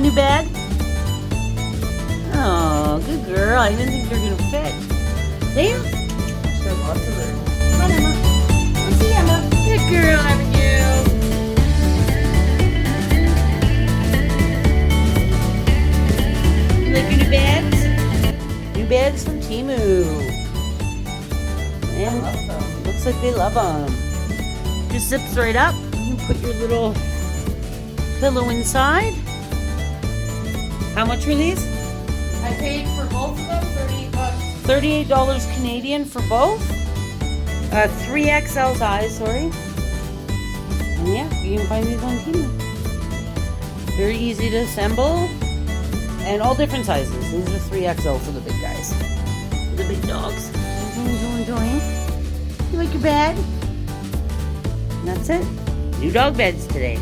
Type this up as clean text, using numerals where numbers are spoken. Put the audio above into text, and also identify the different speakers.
Speaker 1: new bed? Oh, good girl. I didn't think you were gonna fit. There.
Speaker 2: She has lots of room.
Speaker 1: Come on, Emma. Let's see Emma. Good girl, Abigail. You like your new beds? New beds from Temu. And
Speaker 2: I love them.
Speaker 1: looks like they love them. Just zips right up. You can put your little pillow inside. How much were these?
Speaker 2: I paid for both of them $38.
Speaker 1: $38 Canadian for both. 3XL size, sorry. And yeah, you can find these on Temu. Very easy to assemble. And all different sizes. These are 3XL for the big guys. For the big dogs. Enjoying. You like your bed? And that's it. New dog beds today.